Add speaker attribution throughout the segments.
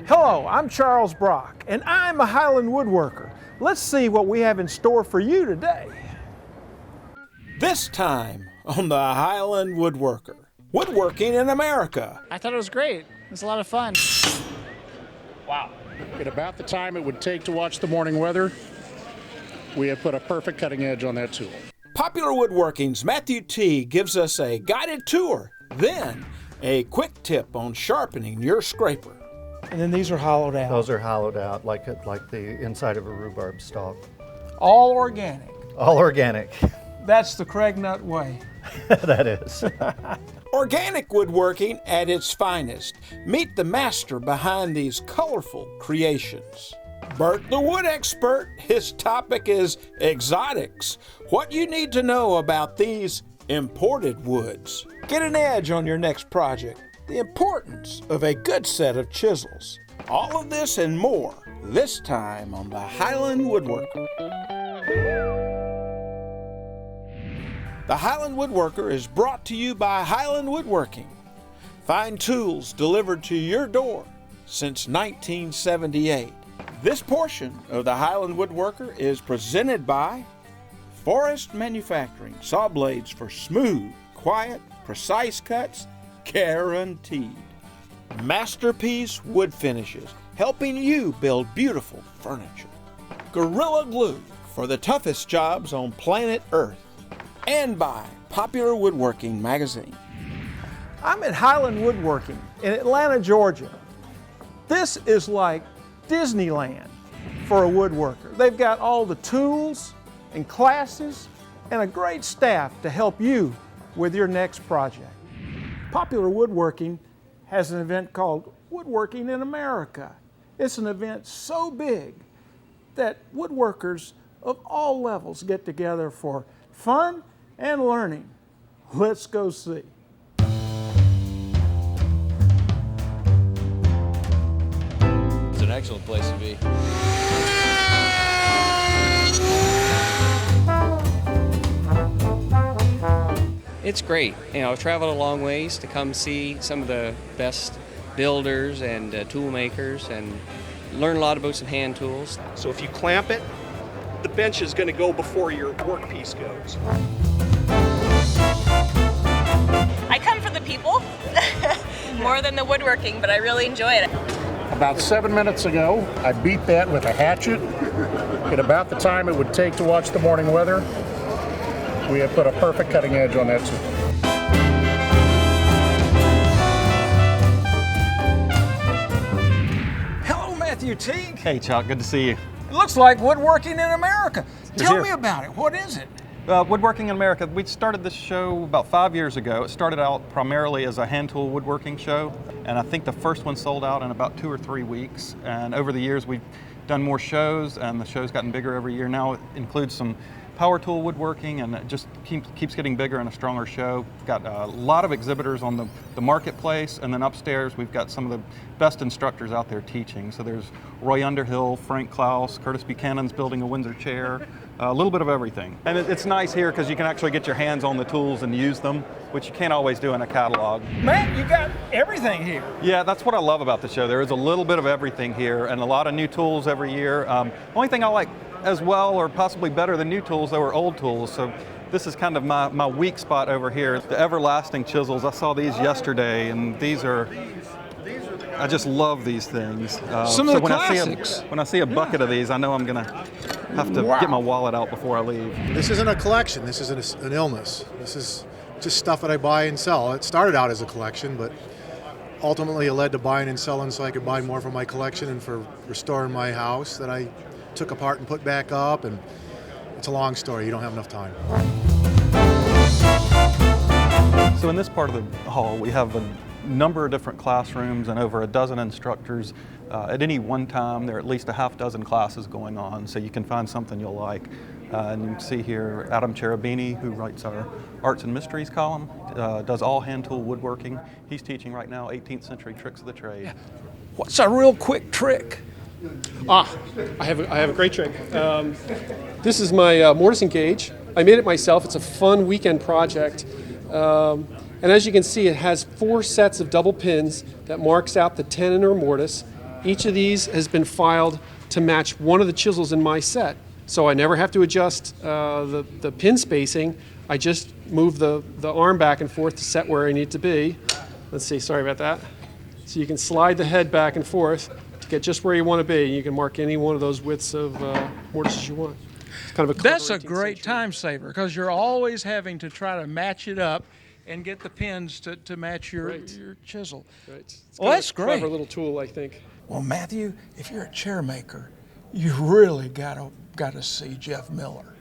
Speaker 1: Hello, I'm Charles Brock, and I'm a Highland Woodworker. Let's see what we have in store for you today. This time on the Highland Woodworker, woodworking in America.
Speaker 2: I thought it was great. It was a lot of fun.
Speaker 3: Wow. At about the time it would take to watch the morning weather, we have put a perfect cutting edge on that tool.
Speaker 1: Popular Woodworking's Matthew T. gives us a guided tour, then a quick tip on sharpening your scraper. And then these are hollowed out.
Speaker 4: Those are hollowed out like the inside of a rhubarb stalk.
Speaker 1: All organic.
Speaker 4: All organic.
Speaker 1: That's the Craig Nut way.
Speaker 4: That is.
Speaker 1: Organic woodworking at its finest. Meet the master behind these colorful creations. Bert the wood expert, his topic is exotics. What you need to know about these imported woods. Get an edge on your next project. The importance of a good set of chisels. All of this and more, this time on the Highland Woodworker. The Highland Woodworker is brought to you by Highland Woodworking. Fine tools delivered to your door since 1978. This portion of the Highland Woodworker is presented by Forest Manufacturing. Saw blades for smooth, quiet, precise cuts, guaranteed. Masterpiece Wood Finishes, helping you build beautiful furniture. Gorilla Glue for the toughest jobs on planet Earth. And by Popular Woodworking magazine. I'm at Highland Woodworking in Atlanta, Georgia. This is like Disneyland for a woodworker. They've got all the tools and classes and a great staff to help you with your next project. Popular Woodworking has an event called Woodworking in America. It's an event so big that woodworkers of all levels get together for fun and learning. Let's go see.
Speaker 5: It's an excellent place to be.
Speaker 6: It's great. I've traveled a long ways to come see some of the best builders and tool makers and learn a lot about some hand tools.
Speaker 7: So if you clamp it, the bench is going to go before your workpiece goes.
Speaker 8: I come for the people more than the woodworking, but I really enjoy it.
Speaker 3: About 7 minutes ago, I beat that with a hatchet. At about the time it would take to watch the morning weather, we have put a perfect cutting edge on that tool.
Speaker 1: Hello, Matthew T.
Speaker 9: Hey, Chuck, good to see you.
Speaker 1: It looks like Woodworking in America. Tell
Speaker 9: here.
Speaker 1: me about it. What is it?
Speaker 9: Woodworking in America, we started this show about 5 years ago. It started out primarily as a hand tool woodworking show, and I think the first one sold out in about 2 or 3 weeks. And over the years, we've done more shows, and the show's gotten bigger every year. Now it includes some power tool woodworking, and it just keeps getting bigger and a stronger show. We've got a lot of exhibitors on the marketplace, and then upstairs we've got some of the best instructors out there teaching. So there's Roy Underhill, Frank Klaus, Curtis Buchanan's building a Windsor chair, a little bit of everything. And it's nice here because you can actually get your hands on the tools and use them, which you can't always do in a catalog.
Speaker 1: Matt, you got everything here.
Speaker 9: Yeah, that's what I love about the show. There is a little bit of everything here and a lot of new tools every year. Only thing I like as well, or possibly better than new tools, though, are old tools. So this is kind of my weak spot over here. The everlasting chisels. I saw these yesterday, and these are, I just love these things.
Speaker 1: Some of the
Speaker 9: when
Speaker 1: classics.
Speaker 9: when I see a bucket of these, I know I'm gonna have to get my wallet out before I leave.
Speaker 10: This isn't a collection, this is an illness. This is just stuff that I buy and sell. It started out as a collection, but ultimately it led to buying and selling so I could buy more for my collection and for restoring my house that I took apart and put back up, and it's a long story. You don't have enough time.
Speaker 9: So in this part of the hall, we have a number of different classrooms and over a dozen instructors. At any one time, there are at least a half dozen classes going on, so you can find something you'll like. And you can see here Adam Cherubini, who writes our Arts and Mysteries column, does all hand tool woodworking. He's teaching right now 18th century tricks of the trade.
Speaker 1: What's a real quick trick?
Speaker 11: I have a great trick. This is my mortise and gauge. I made it myself. It's a fun weekend project. And as you can see, it has 4 sets of double pins that marks out the tenon or mortise. Each of these has been filed to match one of the chisels in my set. So I never have to adjust the pin spacing. I just move the arm back and forth to set where I need to be. Let's see, sorry about that. So you can slide the head back and forth to get just where you want to be. You can mark any one of those widths of mortises you want. It's kind of a
Speaker 12: That's a great time saver because you're always having to try to match it up and get the pins to match your chisel.
Speaker 11: Right. It's
Speaker 12: Well, that's great.
Speaker 11: Clever little tool, I think.
Speaker 12: Well, Matthew, if you're a chair maker, you really gotta see Jeff Miller.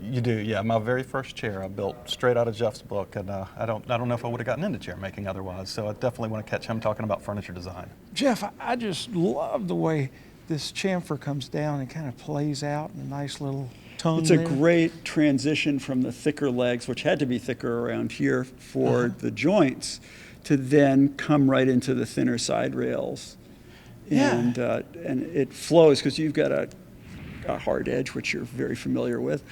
Speaker 9: You do, yeah. My very first chair I built straight out of Jeff's book, and I don't know if I would have gotten into chair making otherwise. So I definitely want to catch him talking about furniture design.
Speaker 12: Jeff, I just love the way this chamfer comes down and kind of plays out in a nice little tone.
Speaker 13: It's a great transition from the thicker legs, which had to be thicker around here for the joints, to then come right into the thinner side rails. And it flows because you've got a hard edge, which you're very familiar with,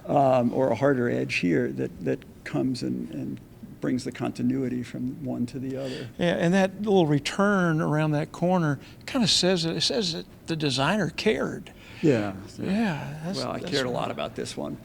Speaker 13: or a harder edge here that comes and brings the continuity from one to the other.
Speaker 12: Yeah, and that little return around that corner kind of says that the designer cared.
Speaker 13: Yeah.
Speaker 12: Yeah.
Speaker 13: Well, I cared a lot about this one.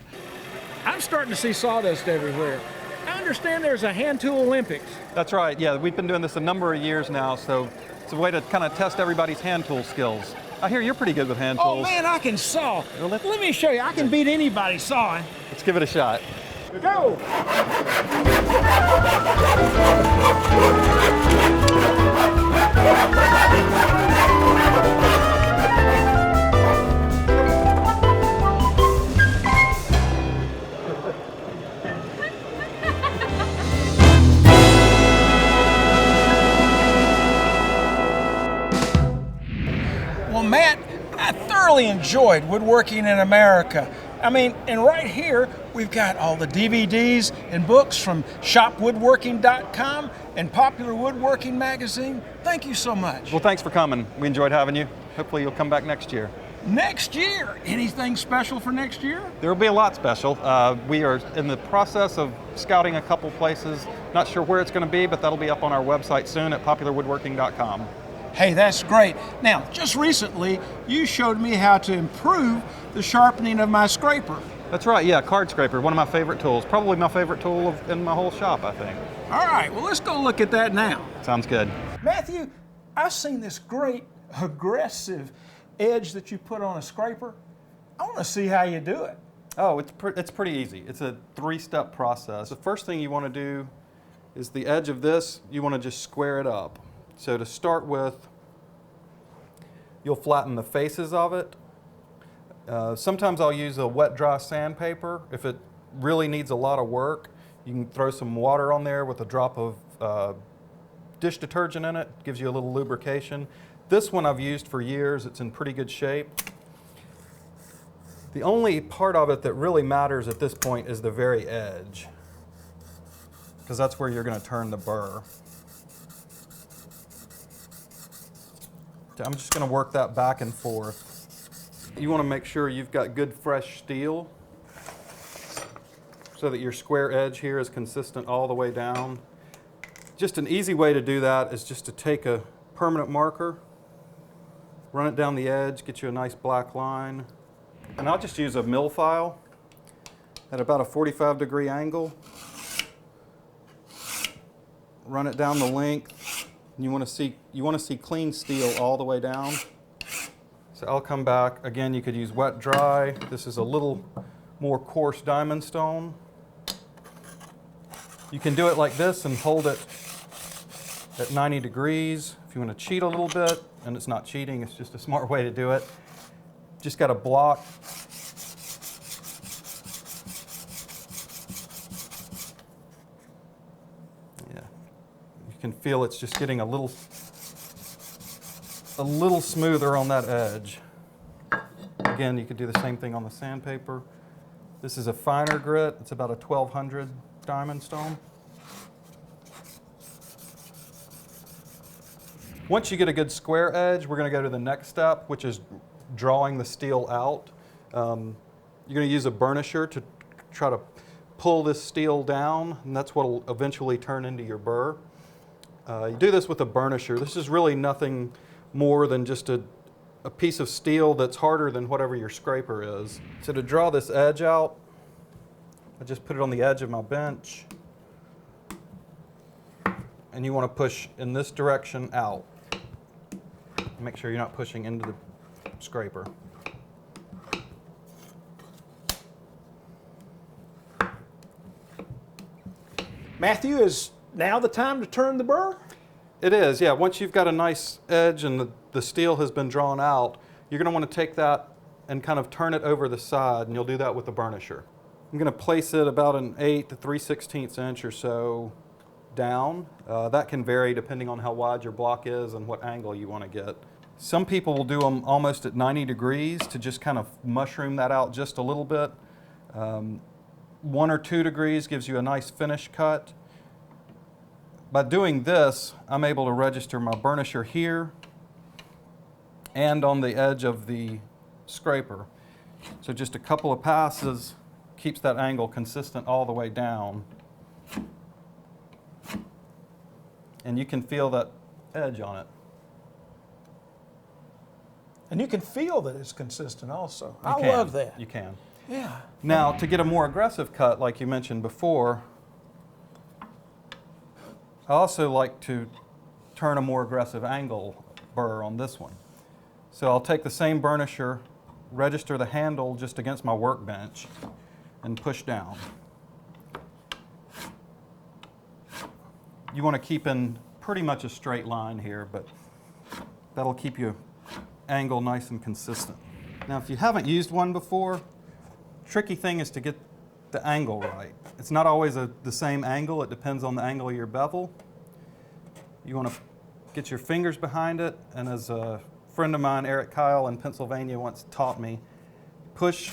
Speaker 1: I'm starting to see sawdust everywhere. I understand there's a hand tool Olympics.
Speaker 9: That's right, yeah. We've been doing this a number of years now, so it's a way to kind of test everybody's hand tool skills. I hear you're pretty good with hand tools.
Speaker 1: Oh man, I can saw. Let me show you. I can beat anybody sawing.
Speaker 9: Let's give it a shot.
Speaker 1: Go!
Speaker 12: Well, Matt, I thoroughly enjoyed woodworking in America. I mean, and right here, we've got all the DVDs and books from shopwoodworking.com and Popular Woodworking magazine. Thank you so much.
Speaker 9: Well, thanks for coming. We enjoyed having you. Hopefully you'll come back next year.
Speaker 12: Next year? Anything special for next year?
Speaker 9: There will be a lot special. We are in the process of scouting a couple places. Not sure where it's going to be, but that'll be up on our website soon at popularwoodworking.com.
Speaker 12: Hey, that's great. Now, just recently, you showed me how to improve the sharpening of my scraper.
Speaker 9: That's right, yeah, card scraper, one of my favorite tools. Probably my favorite tool in my whole shop, I think.
Speaker 12: All right, well, let's go look at that now.
Speaker 9: Sounds good.
Speaker 12: Matthew, I've seen this great aggressive edge that you put on a scraper. I want to see how you do it.
Speaker 9: Oh, it's pretty easy. It's a 3-step process. The first thing you want to do is the edge of this, you want to just square it up. So to start with, you'll flatten the faces of it. Sometimes I'll use a wet dry sandpaper. If it really needs a lot of work, you can throw some water on there with a drop of dish detergent in it. Gives you a little lubrication. This one I've used for years. It's in pretty good shape. The only part of it that really matters at this point is the very edge, because that's where you're going to turn the burr. I'm just going to work that back and forth. You want to make sure you've got good fresh steel so that your square edge here is consistent all the way down. Just an easy way to do that is just to take a permanent marker, run it down the edge, get you a nice black line. And I'll just use a mill file at about a 45-degree angle. Run it down the length. You want to see clean steel all the way down. So I'll come back. Again, you could use wet dry. This is a little more coarse diamond stone. You can do it like this and hold it at 90 degrees. If you want to cheat a little bit, and it's not cheating, it's just a smart way to do it. Just got to block. Yeah, you can feel it's just getting a little smoother on that edge. Again, you could do the same thing on the sandpaper. This is a finer grit. It's about a 1200 diamond stone. Once you get a good square edge, we're going to go to the next step, which is drawing the steel out. You're going to use a burnisher to try to pull this steel down, and that's what will eventually turn into your burr. You do this with a burnisher. This is really nothing more than just a piece of steel that's harder than whatever your scraper is. So to draw this edge out, I just put it on the edge of my bench. And you want to push in this direction out. Make sure you're not pushing into the scraper.
Speaker 12: Matthew, is now the time to turn the burr?
Speaker 9: It is, yeah. Once you've got a nice edge and the steel has been drawn out, you're going to want to take that and kind of turn it over the side, and you'll do that with the burnisher. I'm going to place it about an 1/8 to 3/16 inch or so down. That can vary depending on how wide your block is and what angle you want to get. Some people will do them almost at 90 degrees to just kind of mushroom that out just a little bit. 1 or 2 degrees gives you a nice finish cut. By doing this, I'm able to register my burnisher here and on the edge of the scraper. So just a couple of passes keeps that angle consistent all the way down. And you can feel that edge on it.
Speaker 12: And you can feel that it's consistent also. I
Speaker 9: can.
Speaker 12: love that.
Speaker 9: You can.
Speaker 12: Yeah.
Speaker 9: Now, to get a more aggressive cut, like you mentioned before, I also like to turn a more aggressive angle burr on this one. So I'll take the same burnisher, register the handle just against my workbench, and push down. You want to keep in pretty much a straight line here, but that'll keep your angle nice and consistent. Now, if you haven't used one before, tricky thing is to get the angle right. It's not always the same angle. It depends on the angle of your bevel. You want to get your fingers behind it, and as a friend of mine, Eric Kyle in Pennsylvania, once taught me, push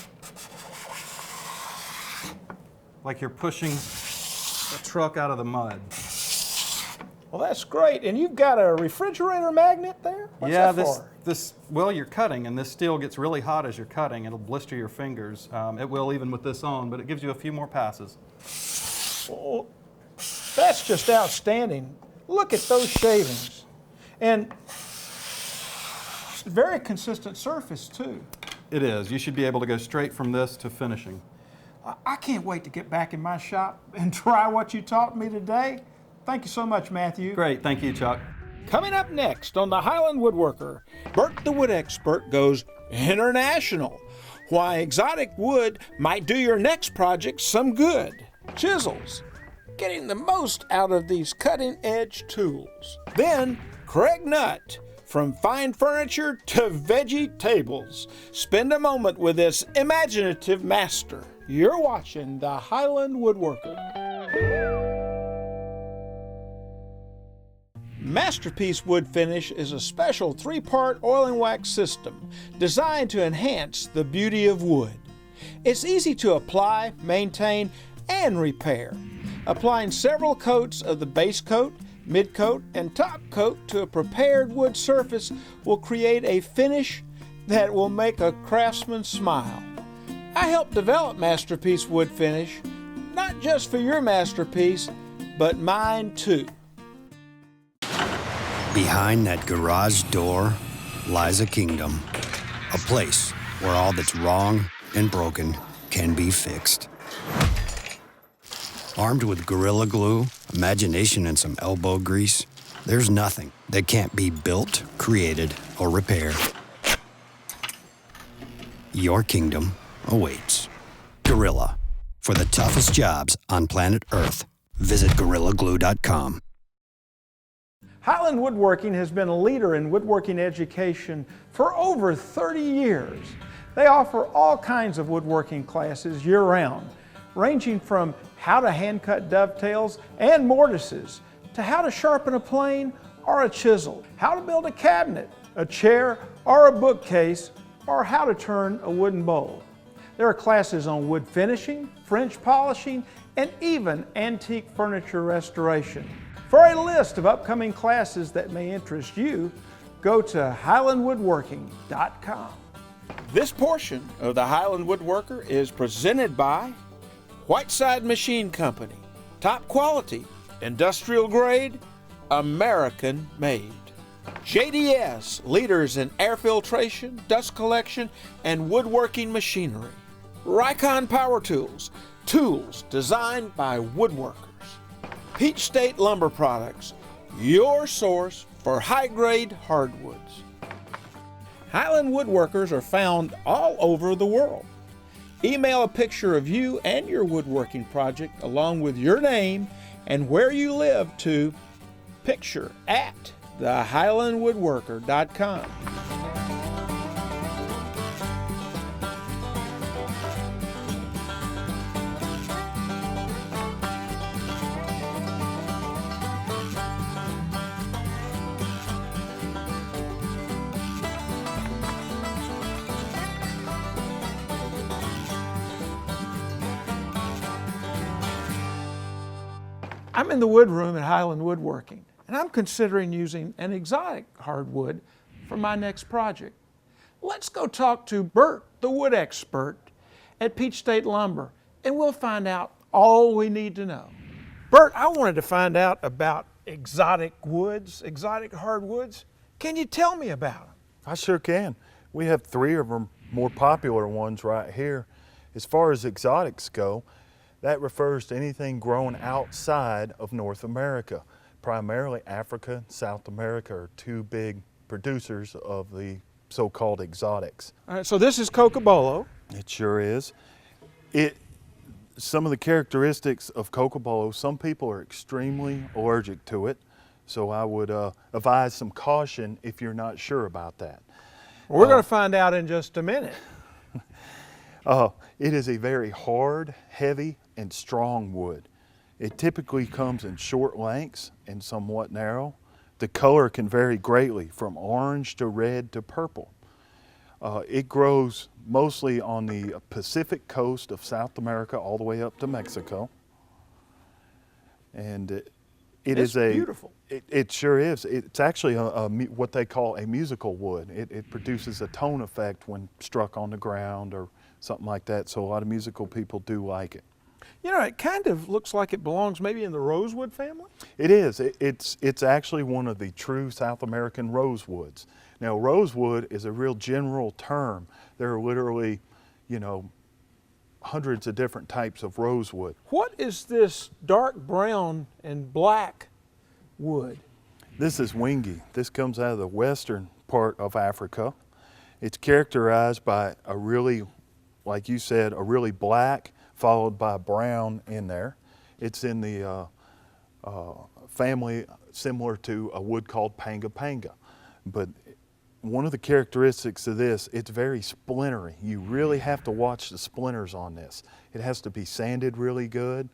Speaker 9: like you're pushing a truck out of the mud.
Speaker 12: Well, that's great. And you've got a refrigerator magnet there? What's
Speaker 9: Yeah,
Speaker 12: that for?
Speaker 9: well, you're cutting, and this steel gets really hot as you're cutting. It'll blister your fingers. It will even with this on, but it gives you a few more passes.
Speaker 12: Well, that's just outstanding. Look at those shavings. And very consistent surface, too.
Speaker 9: It is. You should be able to go straight from this to finishing.
Speaker 12: I can't wait to get back in my shop and try what you taught me today. Thank you so much, Matthew.
Speaker 9: Great. Thank you, Chuck.
Speaker 1: Coming up next on the Highland Woodworker, Bert the Wood Expert goes international. Why exotic wood might do your next project some good. Chisels, getting the most out of these cutting-edge tools. Then, Craig Nutt, from fine furniture to veggie tables. Spend a moment with this imaginative master. You're watching the Highland Woodworker. Masterpiece Wood Finish is a special 3-part oil and wax system designed to enhance the beauty of wood. It's easy to apply, maintain, and repair. Applying several coats of the base coat, mid coat, and top coat to a prepared wood surface will create a finish that will make a craftsman smile. I helped develop Masterpiece Wood Finish, not just for your masterpiece, but mine too.
Speaker 14: Behind that garage door lies a kingdom, a place where all that's wrong and broken can be fixed. Armed with Gorilla Glue, imagination, and some elbow grease, there's nothing that can't be built, created, or repaired. Your kingdom awaits. Gorilla. For the toughest jobs on planet Earth, visit GorillaGlue.com.
Speaker 12: Highland Woodworking has been a leader in woodworking education for over 30 years. They offer all kinds of woodworking classes year-round, ranging from how to hand-cut dovetails and mortises, to how to sharpen a plane or a chisel, how to build a cabinet, a chair, or a bookcase, or how to turn a wooden bowl. There are classes on wood finishing, French polishing, and even antique furniture restoration. For a list of upcoming classes that may interest you, go to HighlandWoodworking.com.
Speaker 1: This portion of the Highland Woodworker is presented by Whiteside Machine Company. Top quality, industrial grade, American made. JDS, leaders in air filtration, dust collection, and woodworking machinery. Rikon Power Tools, tools designed by woodworkers. Peach State Lumber Products, your source for high-grade hardwoods. Highland Woodworkers are found all over the world. Email a picture of you and your woodworking project along with your name and where you live to picture@thehighlandwoodworker.com. I'm in the wood room at Highland Woodworking, and I'm considering using an exotic hardwood for my next project. Let's go talk to Bert, the wood expert at Peach State Lumber, and we'll find out all we need to know. Bert, I wanted to find out about exotic woods, exotic hardwoods. Can you tell me about them?
Speaker 15: I sure can. We have 3 of our more popular ones right here. As far as exotics go, that refers to anything grown outside of North America. Primarily Africa and South America are 2 big producers of the so-called exotics.
Speaker 1: All right, so this is Cocobolo.
Speaker 15: It sure is. Some of the characteristics of Cocobolo, some people are extremely allergic to it, so I would advise some caution if you're not sure about that.
Speaker 1: We're going to find out in just a minute.
Speaker 15: It is a very hard, heavy, and strong wood. It typically comes in short lengths and somewhat narrow. The color can vary greatly from orange to red to purple. It grows mostly on the Pacific coast of South America all the way up to Mexico. And it's
Speaker 1: beautiful.
Speaker 15: It sure is. It's actually what they call a musical wood. It produces a tone effect when struck on the ground or something like that, so a lot of musical people do like it.
Speaker 1: You know, it kind of looks like it belongs maybe in the rosewood family?
Speaker 15: It is. It's actually one of the true South American rosewoods. Now, rosewood is a real general term. There are literally, hundreds of different types of rosewood.
Speaker 1: What is this dark brown and black wood?
Speaker 15: This is wingi. This comes out of the western part of Africa. It's characterized by a really, like you said, a really black followed by brown in there. It's in the family similar to a wood called panga panga. But one of the characteristics of this, it's very splintery. You really have to watch the splinters on this. It has to be sanded really good.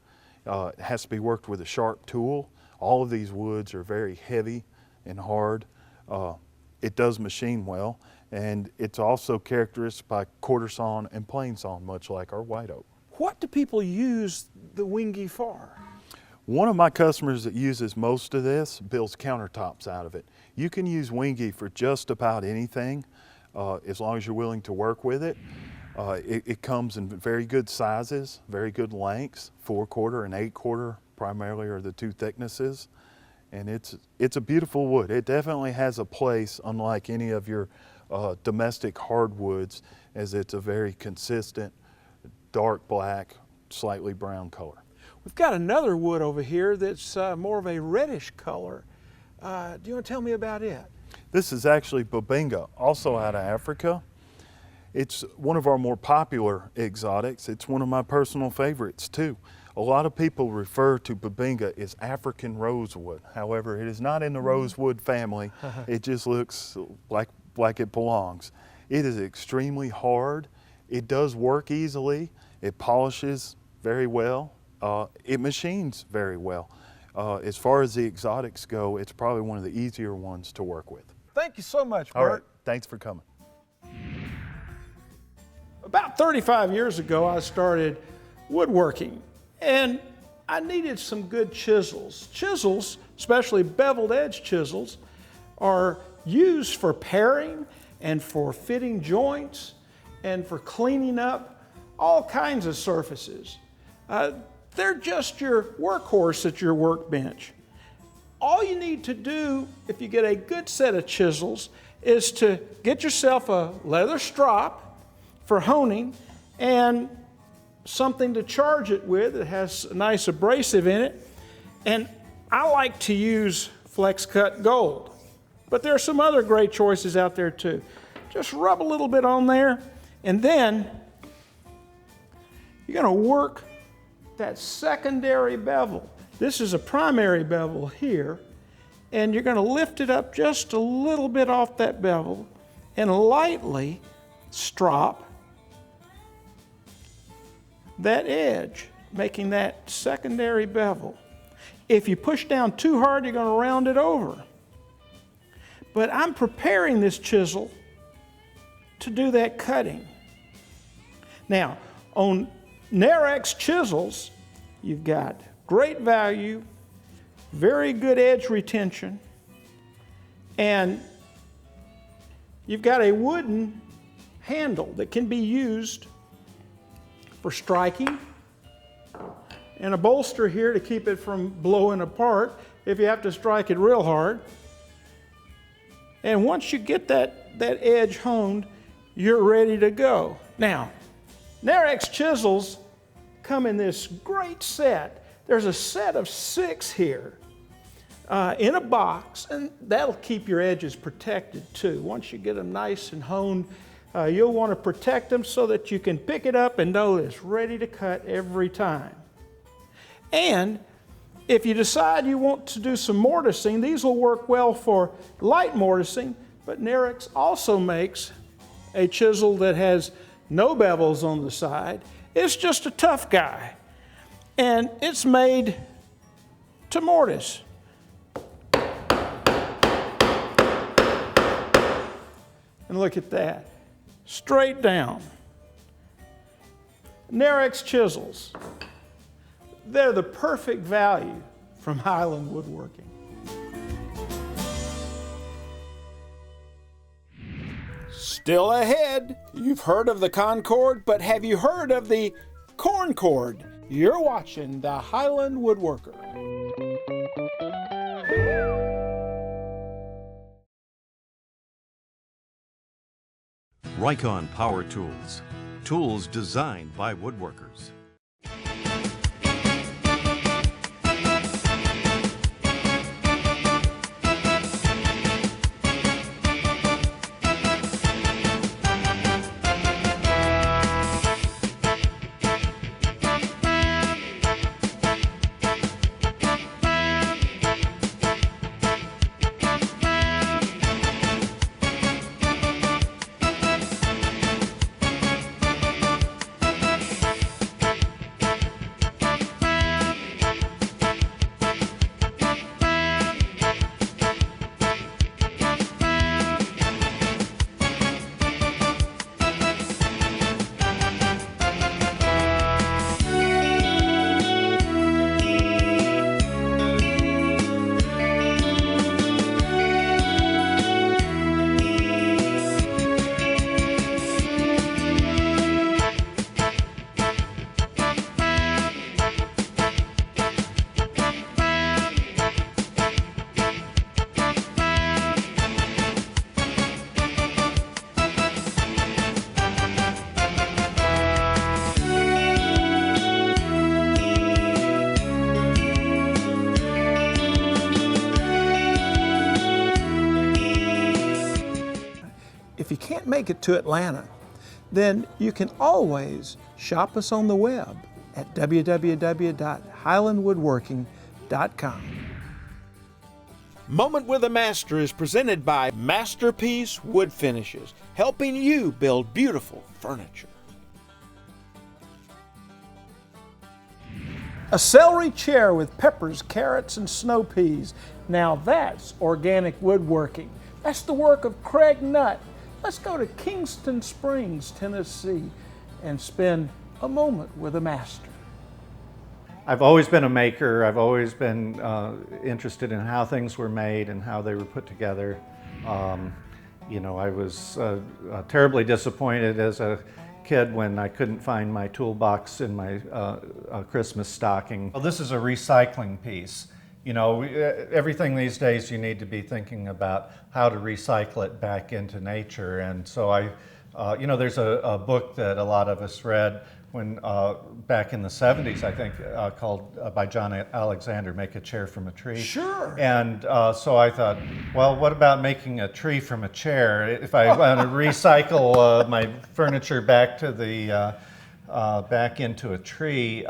Speaker 15: It has to be worked with a sharp tool. All of these woods are very heavy and hard. It does machine well, and it's also characterized by quarter sawn and plane sawn, much like our white oak.
Speaker 1: What do people use the wingi for?
Speaker 15: One of my customers that uses most of this builds countertops out of it. You can use wingi for just about anything, as long as you're willing to work with it. It comes in very good sizes, very good lengths. 4/4 and 8/4 primarily are the 2 thicknesses. And it's a beautiful wood. It definitely has a place, unlike any of your domestic hardwoods, as it's a very consistent, dark black, slightly brown color.
Speaker 1: We've got another wood over here that's more of a reddish color. Do you want to tell me about it?
Speaker 15: This is actually bubinga, also out of Africa. It's one of our more popular exotics. It's one of my personal favorites too. A lot of people refer to bubinga as African rosewood. However, it is not in the rosewood family. It just looks like it belongs. It is extremely hard. It does work easily. It polishes very well. It machines very well. As far as the exotics go, it's probably one of the easier ones to work with.
Speaker 1: Thank you so much, Bert.
Speaker 15: All right, thanks for coming.
Speaker 1: About 35 years ago, I started woodworking, and I needed some good chisels. Chisels, especially beveled edge chisels, are used for paring and for fitting joints and for cleaning up all kinds of surfaces. They're just your workhorse at your workbench.
Speaker 12: all you need to do if you get a good set of chisels is to get yourself a leather strop for honing and something to charge it with that has a nice abrasive in it. And I like to use Flex Cut Gold, but there are some other great choices out there too. Just rub a little bit on there, and then you're going to work that secondary bevel. This is a primary bevel here, and you're going to lift it up just a little bit off that bevel and lightly strop that edge, making that secondary bevel. If you push down too hard, you're going to round it over. But I'm preparing this chisel to do that cutting. Now, on Narex chisels, you've got great value, very good edge retention, and you've got a wooden handle that can be used for striking, and a bolster here to keep it from blowing apart if you have to strike it real hard. And once you get that edge honed, you're ready to go. Now, Narex chisels come in this great set. There's a set of 6 here in a box, and that'll keep your edges protected too. Once you get them nice and honed, you'll want to protect them so that you can pick it up and know it's ready to cut every time. And if you decide you want to do some mortising, these will work well for light mortising, but Narex also makes a chisel that has no bevels on the side. It's just a tough guy, and it's made to mortise. And look at that, straight down. Narex chisels, they're the perfect value from Highland Woodworking.
Speaker 1: Still ahead, you've heard of the Concord, but have you heard of the Corncord? You're watching the Highland Woodworker.
Speaker 16: Rikon Power Tools. Tools designed by woodworkers.
Speaker 12: If you can't make it to Atlanta, then you can always shop us on the web at www.highlandwoodworking.com.
Speaker 1: Moment with a Master is presented by Masterpiece Wood Finishes, helping you build beautiful furniture.
Speaker 12: A celery chair with peppers, carrots, and snow peas. Now that's organic woodworking. That's the work of Craig Nutt. Let's go to Kingston Springs, Tennessee, and spend a moment with a master.
Speaker 4: I've always been a maker. I've always been interested in how things were made and how they were put together. You know, I was terribly disappointed as a kid when I couldn't find my toolbox in my Christmas stocking. Well, this is a recycling piece. You know, everything these days you need to be thinking about how to recycle it back into nature. And so you know, there's a book that a lot of us read when back in the 70s, I think, called by John Alexander, Make a Chair from a Tree.
Speaker 12: Sure.
Speaker 4: And so I thought, well, what about making a tree from a chair? If I want to recycle my furniture back to the back into a tree.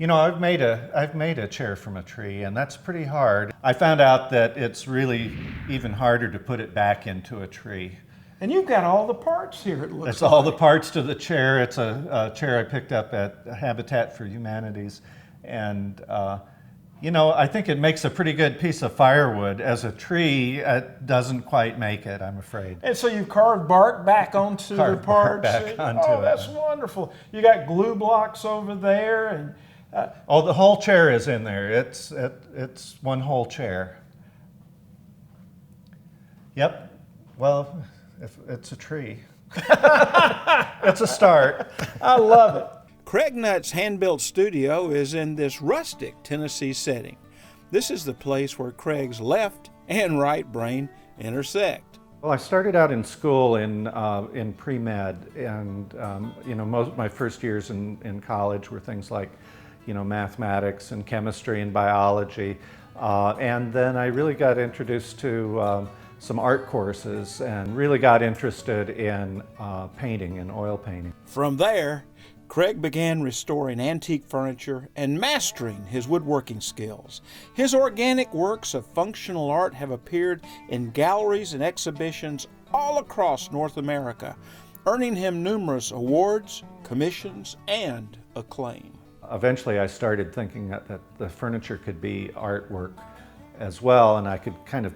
Speaker 4: You know, I've made a chair from a tree, and that's pretty hard. I found out that it's really even harder to put it back into a tree.
Speaker 12: And you've got all the parts here, it looks like.
Speaker 4: It's all the parts to the chair. It's a chair I picked up at Habitat for Humanities. And, you know, I think it makes a pretty good piece of firewood. As a tree, it doesn't quite make it, I'm afraid.
Speaker 12: And so you've carved bark back onto the parts?
Speaker 4: Back onto
Speaker 12: oh,
Speaker 4: it.
Speaker 12: That's wonderful. You got glue blocks over there, and
Speaker 4: oh, the whole chair is in there. It's one whole chair. Yep. Well, if it's a tree. It's a start.
Speaker 12: I love it.
Speaker 1: Craig Nutt's hand-built studio is in this rustic Tennessee setting. This is the place where Craig's left and right brain intersect.
Speaker 4: Well, I started out in school in pre-med, and you know, most of my first years in college were things like, you know, mathematics and chemistry and biology, and then I really got introduced to some art courses and really got interested in painting and oil painting.
Speaker 1: From there, Craig began restoring antique furniture and mastering his woodworking skills. His organic works of functional art have appeared in galleries and exhibitions all across North America, earning him numerous awards, commissions, and acclaim.
Speaker 4: Eventually I started thinking that the furniture could be artwork as well, and I could kind of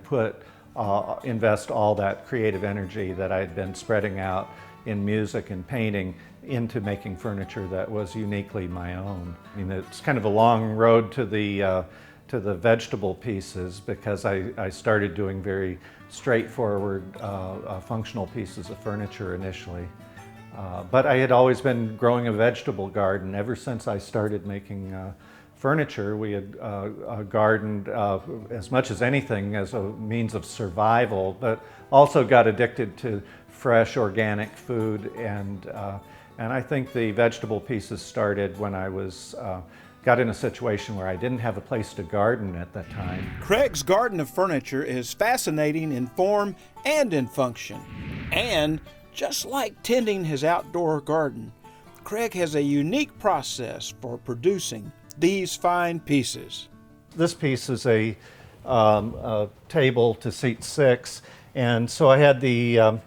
Speaker 4: invest all that creative energy that I had been spreading out in music and painting into making furniture that was uniquely my own. I mean, it's kind of a long road to the vegetable pieces, because I started doing very straightforward functional pieces of furniture initially. But I had always been growing a vegetable garden ever since I started making furniture. We had gardened as much as anything as a means of survival, but also got addicted to fresh organic food, and I think the vegetable pieces started when I got in a situation where I didn't have a place to garden at that time.
Speaker 1: Craig's garden of furniture is fascinating in form and in function. And just like tending his outdoor garden, Craig has a unique process for producing these fine pieces.
Speaker 4: This piece is a table to seat 6, and so I had the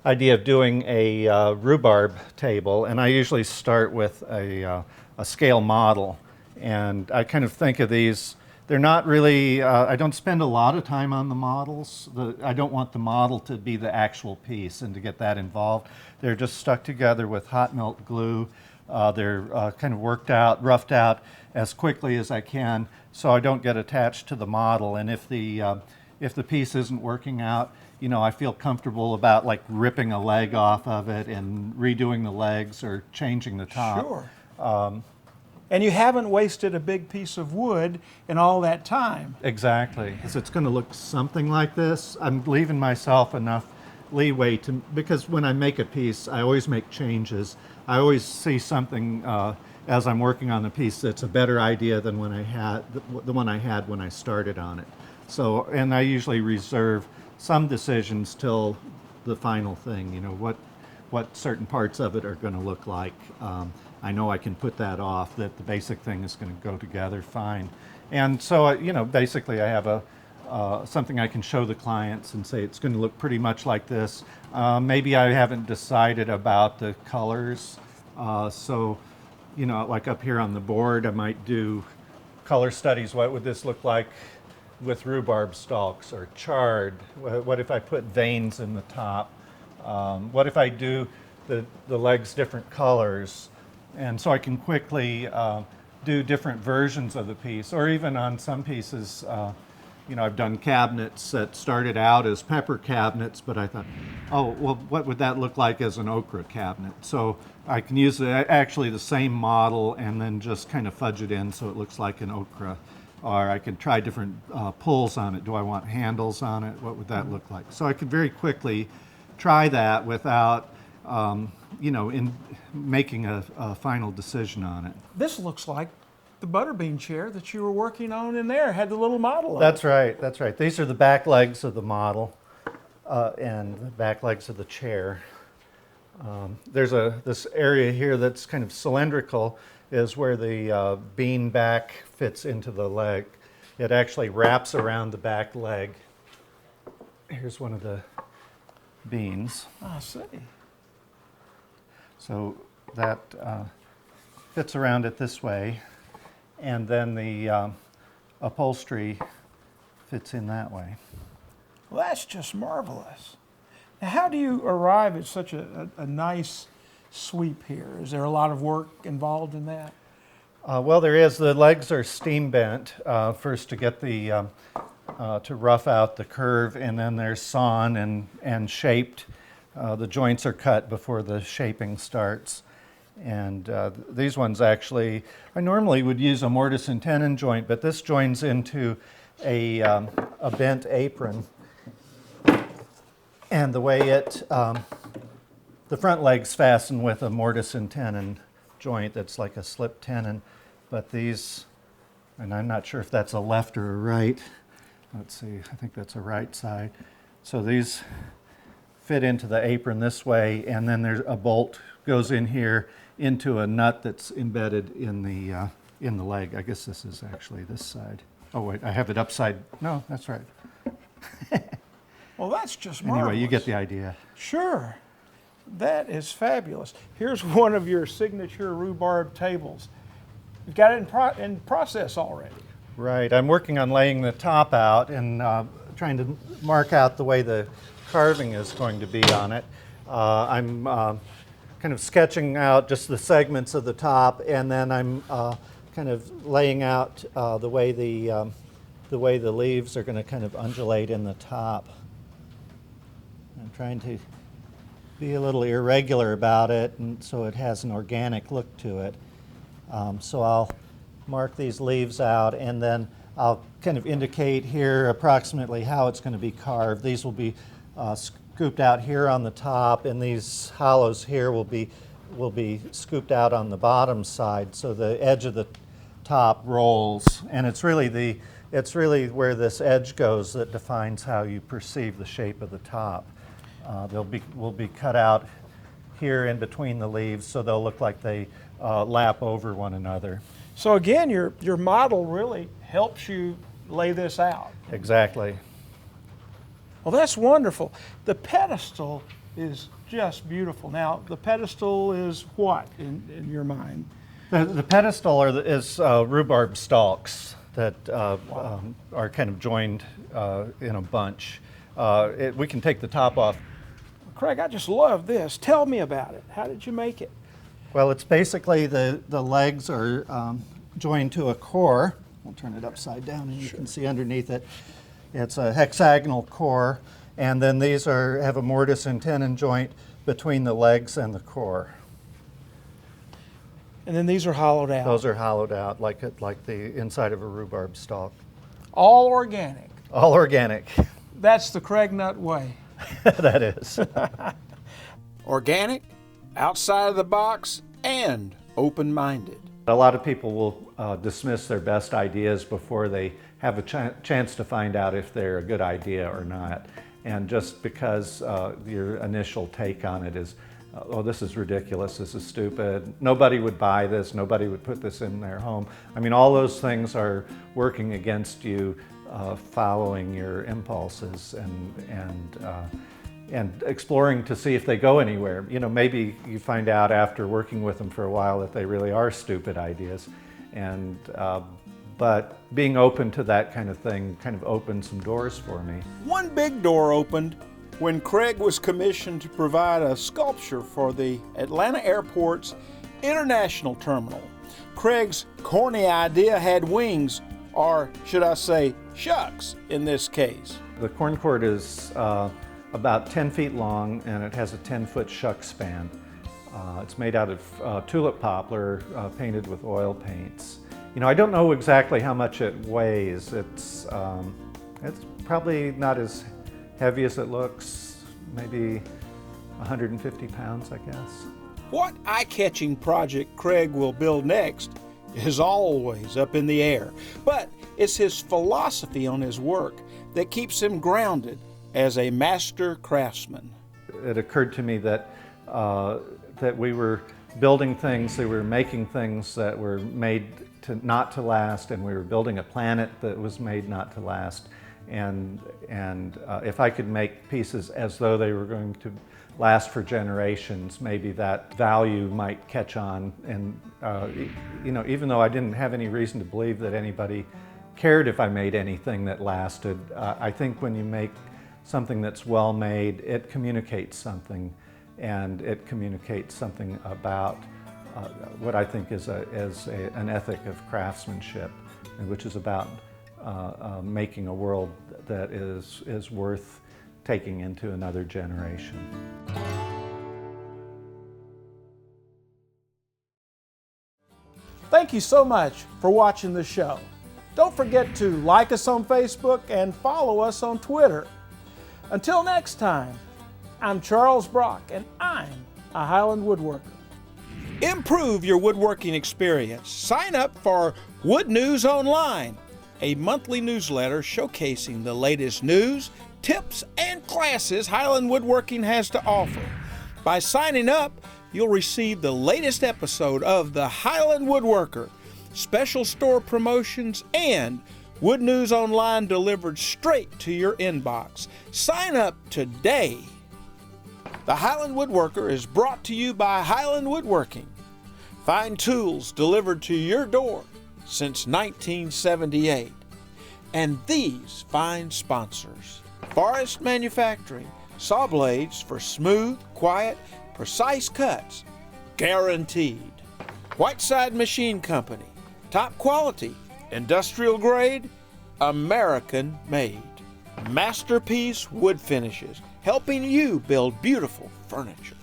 Speaker 4: idea of doing a rhubarb table, and I usually start with a scale model, and I kind of think of these, they're not really, I don't spend a lot of time on the models. I don't want the model to be the actual piece and to get that involved. They're just stuck together with hot melt glue. They're kind of worked out, roughed out as quickly as I can, so I don't get attached to the model. And if the piece isn't working out, you know, I feel comfortable about like ripping a leg off of it and redoing the legs or changing the top.
Speaker 12: Sure. And you haven't wasted a big piece of wood in all that time.
Speaker 4: Exactly. Because it's going to look something like this. I'm leaving myself enough leeway because when I make a piece, I always make changes. I always see something as I'm working on the piece that's a better idea than the one I had when I started on it. So, and I usually reserve some decisions till the final thing, you know, what certain parts of it are going to look like. I know I can put that off, that the basic thing is going to go together fine. And so, you know, basically I have something I can show the clients and say it's going to look pretty much like this. Maybe I haven't decided about the colors. So, you know, like up here on the board, I might do color studies. What would this look like with rhubarb stalks or charred? What if I put veins in the top? What if I do the legs different colors? And so I can quickly do different versions of the piece, or even on some pieces, you know, I've done cabinets that started out as pepper cabinets, but I thought, oh, well, what would that look like as an okra cabinet? So I can use actually the same model and then just kind of fudge it in so it looks like an okra or I could try different pulls on it. Do I want handles on it? What would that look like? So I could very quickly try that without, in making a final decision on it.
Speaker 12: This looks like the butterbean chair that you were working on in there. It had the little model on
Speaker 4: That's
Speaker 12: it.
Speaker 4: right, that's right. These are the back legs of the model and the back legs of the chair. There's this area here that's kind of cylindrical is where the bean back fits into the leg. It actually wraps around the back leg. Here's one of the beans.
Speaker 12: I see.
Speaker 4: So that fits around it this way, and then the upholstery fits in that way.
Speaker 12: Well, that's just marvelous. Now, how do you arrive at such a nice sweep here? Is there a lot of work involved in that?
Speaker 4: Well, there is. The legs are steam bent first to get the to rough out the curve, and then they're sawn and shaped. The joints are cut before the shaping starts. And these ones actually, I normally would use a mortise and tenon joint, but this joins into a bent apron. And the way the front legs fasten with a mortise and tenon joint that's like a slip tenon, but these, and I'm not sure if that's a left or a right. Let's see, I think that's a right side. So these fit into the apron this way, and then there's a bolt goes in here into a nut that's embedded in the leg. I guess this is actually this side. Oh wait, I have it upside. No, that's right.
Speaker 12: Well, that's just marvelous.
Speaker 4: Anyway, you get the idea.
Speaker 12: Sure. That is fabulous. Here's one of your signature rhubarb tables. You've got it in process already.
Speaker 4: Right. I'm working on laying the top out and trying to mark out the way the carving is going to be on it. I'm kind of sketching out just the segments of the top, and then I'm kind of laying out the way the leaves are going to kind of undulate in the top. I'm trying to be a little irregular about it, and so it has an organic look to it. So I'll mark these leaves out, and then I'll kind of indicate here approximately how it's going to be carved. These will be scooped out here on the top, and these hollows here will be scooped out on the bottom side, so the edge of the top rolls, and it's really where this edge goes that defines how you perceive the shape of the top. Will be cut out here in between the leaves, so they'll look like they lap over one another.
Speaker 12: So again, your model really helps you lay this out.
Speaker 4: Exactly.
Speaker 12: Well, that's wonderful. The pedestal is just beautiful. Now, the pedestal is what in your mind?
Speaker 4: The pedestal is rhubarb stalks that are kind of joined in a bunch. We can take the top off.
Speaker 12: Craig, I just love this. Tell me about it. How did you make it?
Speaker 4: Well, it's basically the legs are joined to a core. We'll turn it upside down and you can see underneath it. It's a hexagonal core, and then these have a mortise and tenon joint between the legs and the core.
Speaker 12: And then these are hollowed out.
Speaker 4: Those are hollowed out like the inside of a rhubarb stalk.
Speaker 12: All organic.
Speaker 4: All organic.
Speaker 12: That's the Craig Nutt way.
Speaker 4: That is.
Speaker 1: Organic, outside of the box, and open-minded.
Speaker 4: A lot of people will dismiss their best ideas before they have a chance to find out if they're a good idea or not. And just because your initial take on it is, oh, this is ridiculous, this is stupid, nobody would buy this, nobody would put this in their home. I mean, all those things are working against you following your impulses and exploring to see if they go anywhere. You know, maybe you find out after working with them for a while that they really are stupid ideas. And but being open to that kind of thing kind of opened some doors for me.
Speaker 1: One big door opened when Craig was commissioned to provide a sculpture for the Atlanta Airport's International Terminal. Craig's corny idea had wings, or should I say shucks in this case.
Speaker 4: The corncord is about 10 feet long, and it has a 10-foot shuck span. It's made out of tulip poplar painted with oil paints. You know, I don't know exactly how much it weighs. It's probably not as heavy as it looks, maybe 150 pounds, I guess.
Speaker 1: What eye-catching project Craig will build next is always up in the air, but it's his philosophy on his work that keeps him grounded as a master craftsman.
Speaker 4: It occurred to me that that we were building things, we were making things that were made not to last, and we were building a planet that was made not to last. And if I could make pieces as though they were going to last for generations, maybe that value might catch on. And you know, even though I didn't have any reason to believe that anybody cared if I made anything that lasted, I think when you make something that's well made, it communicates something, and it communicates something about what I think is an ethic of craftsmanship, which is about making a world that is worth taking into another generation.
Speaker 1: Thank you so much for watching the show. Don't forget to like us on Facebook and follow us on Twitter. Until next time, I'm Charles Brock, and I'm a Highland Woodworker. Improve your woodworking experience. Sign up for Wood News Online, a monthly newsletter showcasing the latest news, tips, and classes Highland Woodworking has to offer. By signing up, you'll receive the latest episode of the Highland Woodworker, special store promotions, and Wood News Online delivered straight to your inbox. Sign up today. The Highland Woodworker is brought to you by Highland Woodworking. Fine tools delivered to your door since 1978. And these fine sponsors: Forest Manufacturing, saw blades for smooth, quiet, precise cuts, guaranteed. Whiteside Machine Company, top quality, industrial grade, American made. Masterpiece Wood Finishes, helping you build beautiful furniture.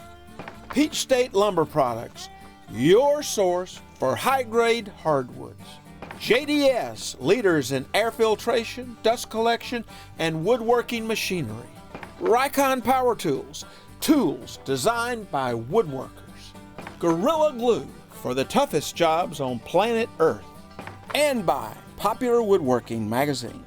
Speaker 1: Peach State Lumber Products, your source for high-grade hardwoods. JDS, leaders in air filtration, dust collection, and woodworking machinery. Rikon Power Tools, tools designed by woodworkers. Gorilla Glue, for the toughest jobs on planet Earth. And by Popular Woodworking Magazine.